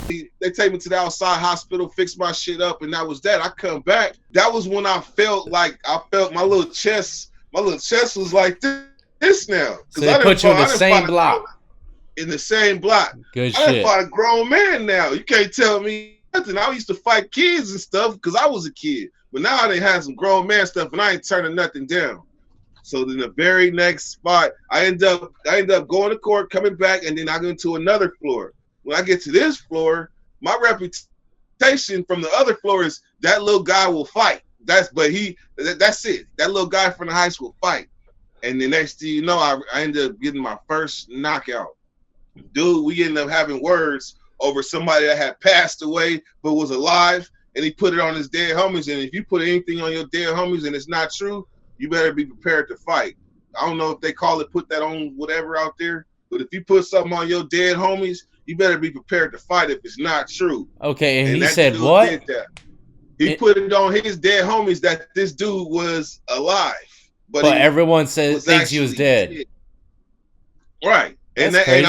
They take me to the outside hospital, fix my shit up, and that was that. I come back. That was when I felt my little chest. My little chest was like this now, So because they put you in the I didn't same find a grown block. in the same block. Good I didn't shit. find a grown man now. You can't tell me nothing. I used to fight kids and stuff because I was a kid, but now I done had some grown man stuff, and I ain't turning nothing down. So then the very next spot, I end up going to court, coming back, and then I go into another floor. When I get to this floor, my reputation from the other floor is that little guy will fight. That's it. That little guy from the high school fight. And the next thing you know, I ended up getting my first knockout. Dude, we ended up having words over somebody that had passed away but was alive, and he put it on his dead homies. And if you put anything on your dead homies and it's not true, you better be prepared to fight. I don't know if they call it put that on whatever out there, but if you put something on your dead homies, you better be prepared to fight if it's not true. Okay, and And he that said dude what? did that. He It, put it on his dead homies that this dude was alive, but but he everyone says was thinks he was actually dead. dead. Right. And That's that, crazy.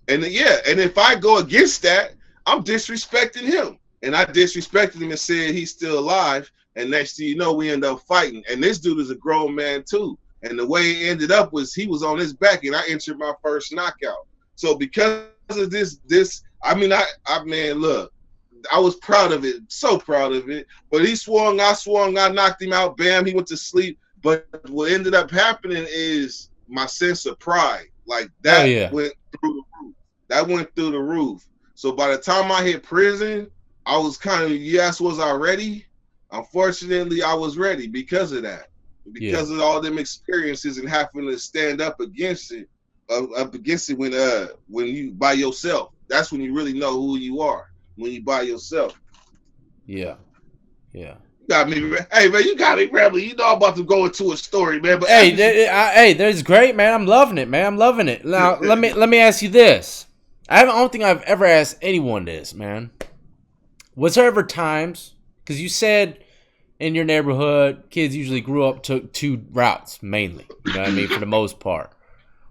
and yeah, and if I go against that, I'm disrespecting him. And I disrespected him and said he's still alive. And next thing you know, we end up fighting. And this dude is a grown man too. And the way it ended up was he was on his back, and I entered my first knockout. So because of this, I man, look, I was proud of it, so proud of it. But he swung, I knocked him out. Bam, he went to sleep. But what ended up happening is my sense of pride, like Oh that yeah. went through the roof. That went through the roof. So by the time I hit prison, I was kind of, yes, was I ready? Unfortunately, I was ready because of that, Yeah. because of all them experiences and having to stand up against it, when you by yourself. That's when you really know who you are, when you by yourself. Yeah. Yeah. You got me, hey man, you got me, Rebel. You know I'm about to go into a story, man. But Hey, after you, hey, that's great, man. I'm loving it, man. I'm loving it. Now, let me ask you this. I don't think I've ever asked anyone this, man. Was there ever times? Because you said in your neighborhood, kids usually grew up took two routes mainly. You know what I mean, for the most part.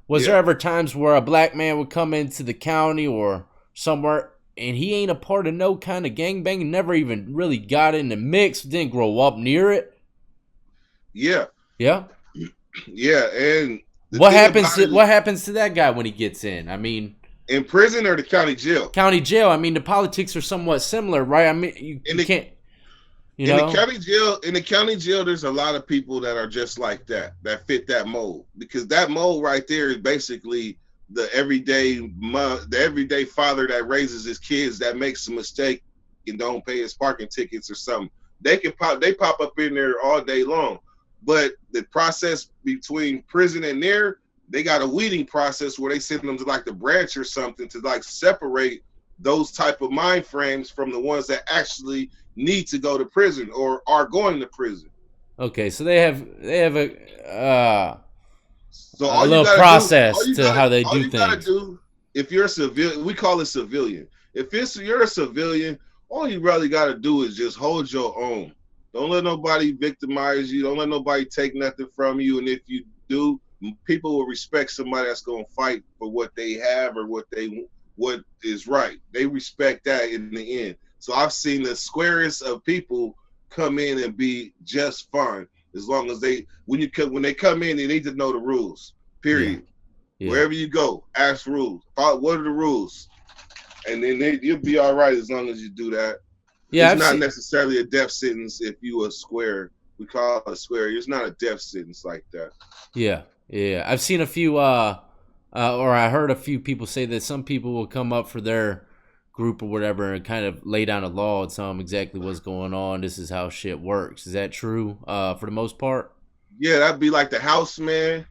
Was there yeah, ever times where a black man would come into the county or somewhere and he ain't a part of no kind of gangbang, never even really got in the mix, didn't grow up near it? yeah, Yeah. yeah. And the What thing happens about to it is, what happens to that guy when he gets in? I mean, in prison or the county jail. county jail. I mean, the politics are somewhat similar, right? I mean, In you the can't, you in the know. county jail, there's a lot of people that are just like that, that fit that mold. Because that mold right there is basically the everyday father that raises his kids that makes a mistake and don't pay his parking tickets or something. They pop up in there all day long. But the process between prison and there, they got a weeding process where they send them to like the branch or something to like separate those type of mind frames from the ones that actually need to go to prison or are going to prison. Okay, so they have So a little process to how they all do you gotta things. do, if you're a civilian, we call it civilian. You're a civilian, all you really gotta do is just hold your own. Don't let nobody victimize you. Don't let nobody take nothing from you. And if you do, people will respect somebody that's gonna fight for what they have or what is right. They respect that in the end. So I've seen the squarest of people come in and be just fine as long as when they come in, they need to know the rules. Yeah, Period. yeah, Wherever you go, ask rules. What are the rules? And then you'll be all right as long as you do that. yeah. It's I've not seen. necessarily a death sentence if you a square. We call it a square. It's not a death sentence like that. Yeah, yeah. I've seen a few. Or I heard a few people say that some people will come up for their group or whatever and kind of lay down a law and tell them exactly what's going on. This is how shit works. Is that true? For the most part. Yeah, that'd be like the house man.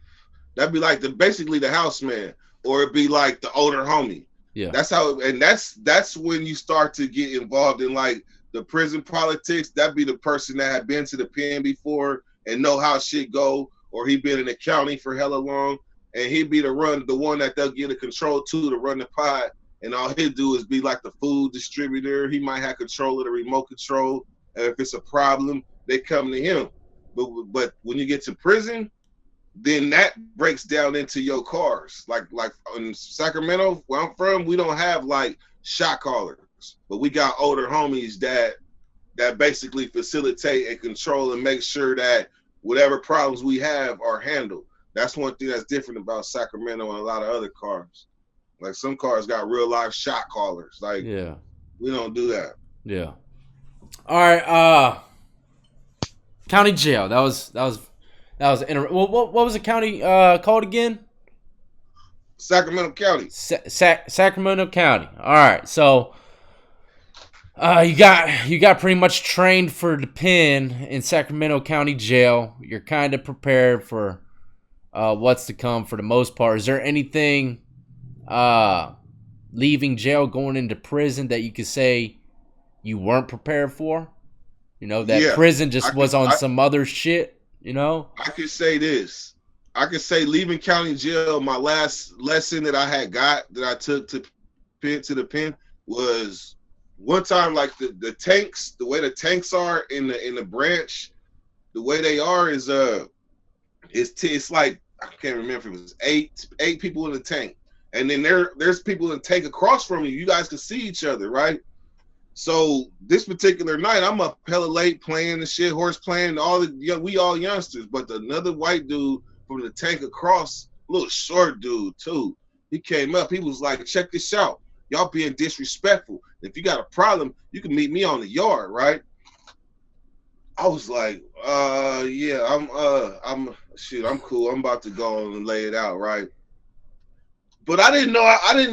That'd be like basically the house man, or it'd be like the older homie. Yeah, And that's when you start to get involved in like the prison politics. That'd be the person that had been to the pen before and know how shit go, or he been in the county for hella long, and he'd be the one that they'll get a control to run the pod, and all he'd do is be like the food distributor. He might have control of the remote control, and if it's a problem, they come to him. But when you get to prison, then that breaks down into your cars. Like in Sacramento, where I'm from, we don't have like shot callers. But we got older homies that basically facilitate and control and make sure that whatever problems we have are handled. That's one thing that's different about Sacramento and a lot of other cars. Like some cars got real life shot callers. Like Yeah. we don't do that. Yeah. All right. County jail. What was the county called again? Sacramento County. Sacramento County. All right. So you got pretty much trained for the pen in Sacramento County Jail. You're kind of prepared for what's to come for the most part. Is there anything leaving jail, going into prison that you could say you weren't prepared for? You know, that prison just was on some other shit, you know? I could say this. I could say leaving county jail, my last lesson that I took to the pen was one time, like the tanks, the way the tanks are in the branch, the way they are is it's like I can't remember if it was eight people in the tank, and then there's people in the tank across from you. You guys can see each other, right? So this particular night, I'm up hella late playing the shit, horse playing, we all youngsters, but another white dude from the tank across, little short dude too. He came up, he was like, check this out. Y'all being disrespectful. If you got a problem, you can meet me on the yard, right? I was like, yeah, I'm cool. I'm about to go on and lay it out, right? But I didn't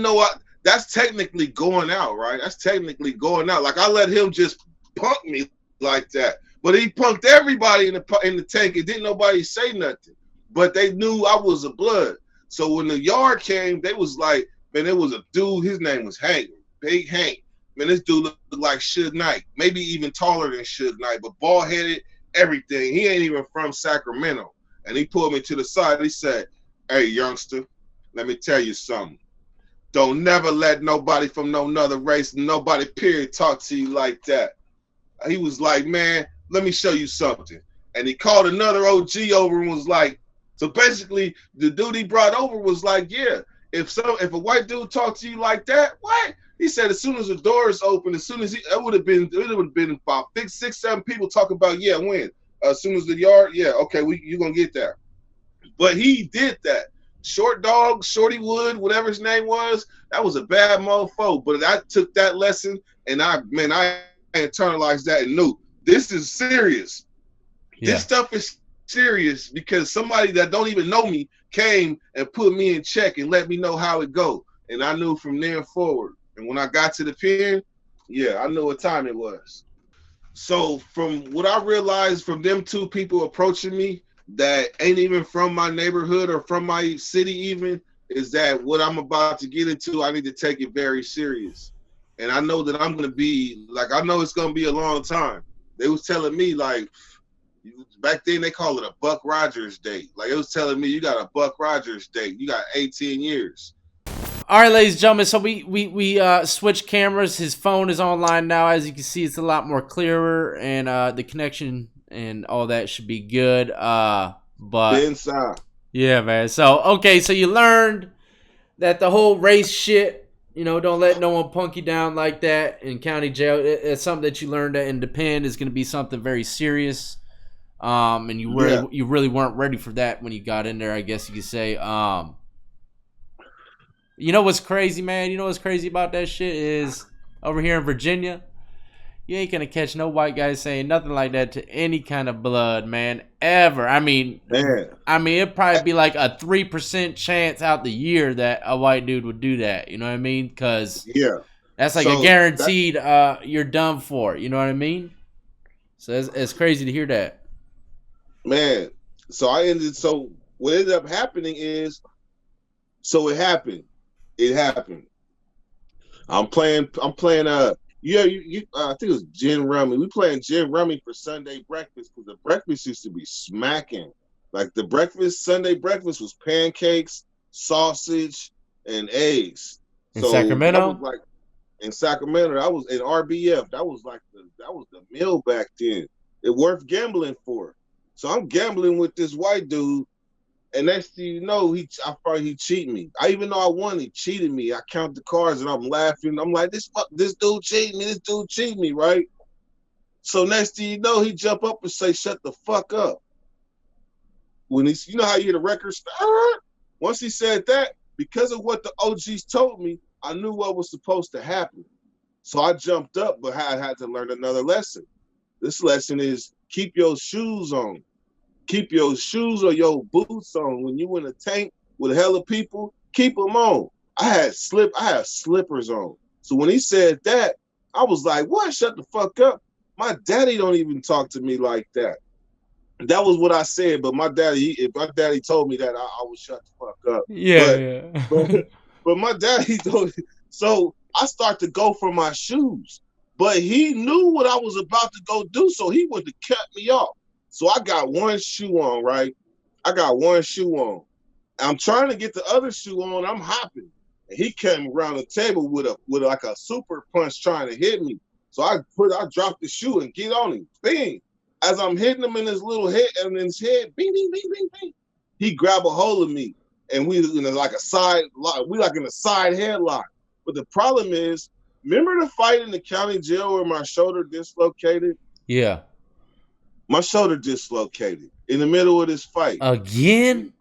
know that's technically going out, right? That's technically going out. Like I let him just punk me like that, but he punked everybody in the tank, and didn't nobody say nothing. But they knew I was a blood. So when the yard came, they was like, man, it was a dude. His name was Hank, Big Hank. Man, this dude looked like Suge Knight, maybe even taller than Suge Knight, but bald headed, everything. He ain't even from Sacramento. And he pulled me to the side. He said, "Hey, youngster, let me tell you something. Don't never let nobody from no other race, nobody period, talk to you like that." He was like, "Man, let me show you something." And he called another OG over and was like, so basically the dude he brought over was like, yeah, if a white dude talked to you like that, what? He said as soon as the doors open, as soon as it would have been about 6, 7 people talking about, yeah, when? As soon as the yard, yeah, okay, you're gonna get that. But he did that. Short Dog, Shorty Wood, whatever his name was, that was a bad mofo. But I took that lesson and I internalized that and knew this is serious. Yeah. This stuff is serious because somebody that don't even know me came and put me in check and let me know how it go. And I knew from there forward. And when I got to the pen, yeah, I knew what time it was. So from what I realized from them two people approaching me that ain't even from my neighborhood or from my city even, is that what I'm about to get into, I need to take it very serious. And I know that I'm going to be, like, I know it's going to be a long time. They was telling me, like, back then they call it a Buck Rogers date. Like, it was telling me, you got a Buck Rogers date. You got 18 years. All right, ladies and gentlemen, so we switched cameras. His phone is online now. As you can see, it's a lot more clearer, and the connection and all that should be good. But inside. Yeah, man. So, okay, so you learned that the whole race shit, you know, don't let no one punk you down like that in county jail. It's something that you learned that in the pen is going to be something very serious. And you really weren't ready for that when you got in there, I guess you could say. You know what's crazy, man? You know what's crazy about that shit is over here in Virginia, you ain't gonna catch no white guy saying nothing like that to any kind of blood, man, ever. I mean, it'd probably be like a 3% chance out the year that a white dude would do that. You know what I mean? Because that's like a guaranteed you're done for. You know what I mean? So it's crazy to hear that. Man, so what ended up happening is, so it happened. It happened. I'm playing I think it was gin rummy. We playing gin rummy for Sunday breakfast because the breakfast used to be smacking. Like Sunday breakfast was pancakes, sausage, and eggs. In Sacramento? That was like in Sacramento. That was in RBF. That was the meal back then. It worth gambling for. So I'm gambling with this white dude, And next thing you know, I thought he cheated me. I even though I won, he cheated me. I count the cards and I'm laughing. I'm like, this dude cheated me. This dude cheated me, right? So next thing you know, he jump up and say, "Shut the fuck up." When you know how you hear the record start? Once he said that, because of what the OGs told me, I knew what was supposed to happen. So I jumped up, but I had to learn another lesson. This lesson is keep your shoes on. Keep your shoes or your boots on. When you in a tank with a hell of people, keep them on. I had slippers on. So when he said that, I was like, what? Shut the fuck up. My daddy don't even talk to me like that. That was what I said, but if my daddy told me that, I would shut the fuck up. Yeah, But yeah. but, but my daddy told me. So I start to go for my shoes. But he knew what I was about to go do, so he would have cut me off. So I got one shoe on, right? I got one shoe on. I'm trying to get the other shoe on. I'm hopping. And he came around the table with like a super punch trying to hit me. So I dropped the shoe and get on him. Bing. As I'm hitting him in his little head and in his head, bing, bing, bing, bing, bing. He grabbed a hold of me. And we in like a side lock. We like in a side headlock. But the problem is, remember the fight in the county jail where my shoulder dislocated? Yeah. My shoulder dislocated in the middle of this fight. Again?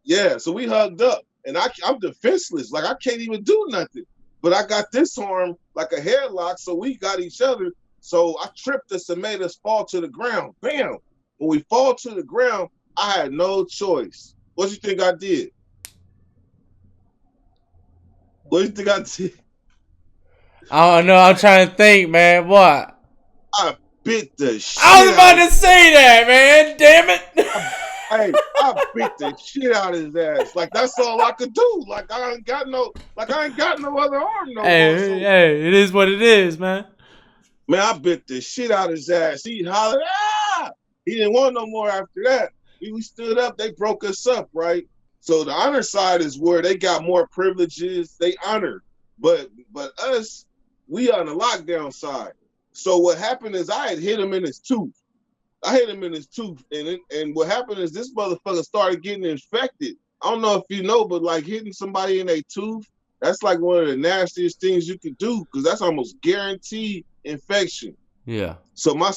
Yeah, so we hugged up. And I'm defenseless. Like, I can't even do nothing. But I got this arm like a headlock, so we got each other. So I tripped us and made us fall to the ground. Bam! When we fall to the ground, I had no choice. What do you think I did? What do you think I did? I don't know. I'm trying to think, man. What? I bit the shit I was about out to say that, man. Damn it. I beat the shit out of his ass. Like, that's all I could do. Like, I ain't got no other arm no more. So, Hey, it is what it is, man. man, I bit the shit out of his ass. He hollered, ah! He didn't want no more after that. We stood up. They broke us up, right? So the honor side is where they got more privileges. They honor. But us, we on the lockdown side. So what happened is I had hit him in his tooth. And what happened is this motherfucker started getting infected. I don't know if you know, but like hitting somebody in a tooth, that's like one of the nastiest things you could do because that's almost guaranteed infection. Yeah. So my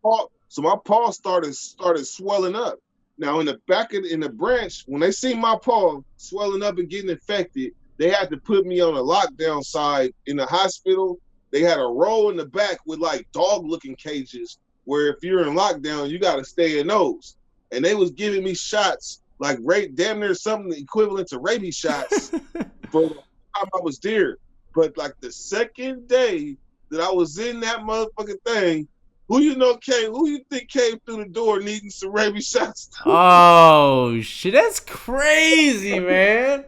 paw started swelling up. Now in the branch, when they see my paw swelling up and getting infected, they had to put me on a lockdown side in the hospital. They had a row in the back with like dog-looking cages where if you're in lockdown, you got to stay in those. And they was giving me shots like damn near something equivalent to rabies shots for the time I was there. But like the second day that I was in that motherfucking thing, who you think came through the door needing some rabies shots? Oh, shit. That's crazy, man.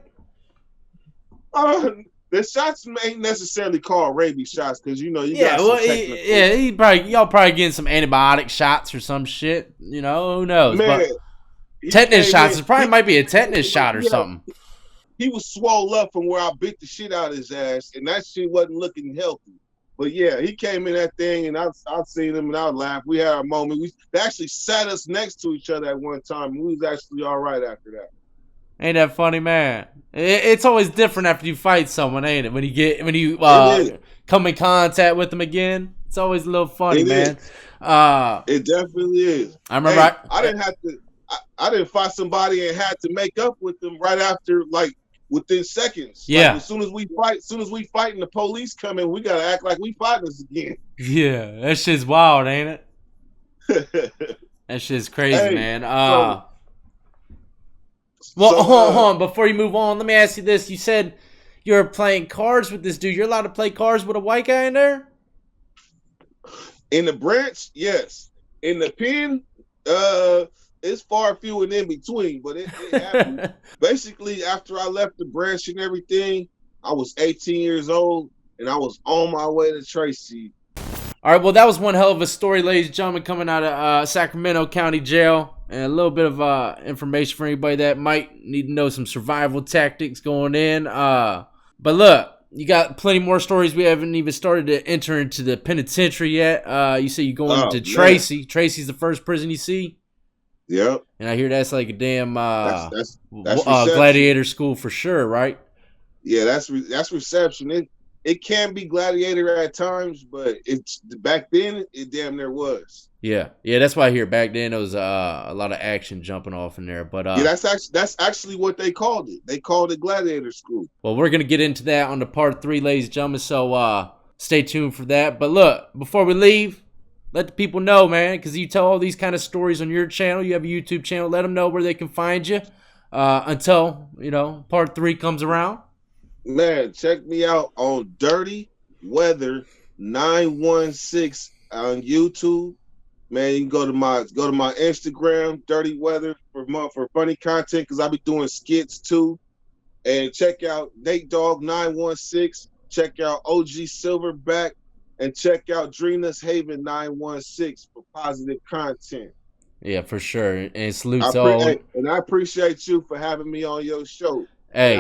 The shots ain't necessarily called rabies shots because you Yeah, got well, some technical. y'all probably getting some antibiotic shots or some shit. You know, who knows? Man, but tetanus shots. It probably might be a tetanus shot or something. He was swole up from where I beat the shit out of his ass, and that shit wasn't looking healthy. But yeah, he came in that thing, and I've seen him, and I laughed. We had our moment. They actually sat us next to each other at one time, and we was actually all right after that. Ain't that funny, man? It's always different after you fight someone, ain't it? When you come in contact with them again, it's always a little funny, man. It definitely is. I remember I didn't fight somebody and had to make up with them right after, like within seconds. Yeah. Like, as soon as we fight and the police come in, we gotta act like we fighting this again. Yeah, that shit's wild, ain't it? That shit's crazy, man. Hold on. Before you move on, let me ask you this. You said you're playing cards with this dude. You're allowed to play cards with a white guy in there? In the branch, yes. In the pen, it's far few and in between, but it happened. Basically, after I left the branch and everything, I was 18 years old, and I was on my way to Tracy. All right, well, that was one hell of a story, ladies and gentlemen, coming out of Sacramento County Jail. And a little bit of information for anybody that might need to know some survival tactics going in. But look, you got plenty more stories. We haven't even started to enter into the penitentiary yet. You say you're going to Tracy. Tracy's the first prison you see? Yep. And I hear that's like a damn That's reception. gladiator school for sure, right? Yeah, that's reception. It can be gladiator at times, but it's back then it damn near was. Yeah, yeah, that's why I hear back then it was a lot of action jumping off in there. But Yeah, that's actually what they called it. They called it gladiator school. well, we're gonna get into that on the part 3, ladies and gentlemen. So stay tuned for that. But look, before we leave, let the people know, man, because you tell all these kind of stories on your channel. You have a YouTube channel. Let them know where they can find you until part 3 comes around. Man, check me out on Dirty Weather 916 on YouTube. Man, you can go to my Instagram, Dirty Weather, for funny content because I'll be doing skits too. And check out Nate Dogg 916. Check out OG Silverback, and check out Drina's Haven 916 for positive content. Yeah, for sure. And I salutes all. pre- and I appreciate you for having me on your show. Hey,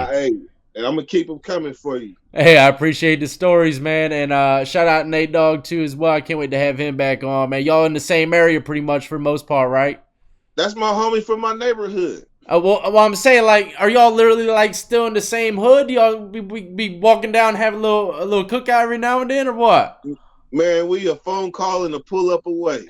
And I'm gonna keep them coming for you. hey, I appreciate the stories, man. And shout out Nate Dogg too as well. I can't wait to have him back on, man. Y'all in the same area pretty much for the most part, right? That's my homie from my neighborhood. Well, I'm saying, like, are y'all literally like still in the same hood? Y'all be walking down, and have a little cookout every now and then, or what? Man, we a phone call and a pull up away.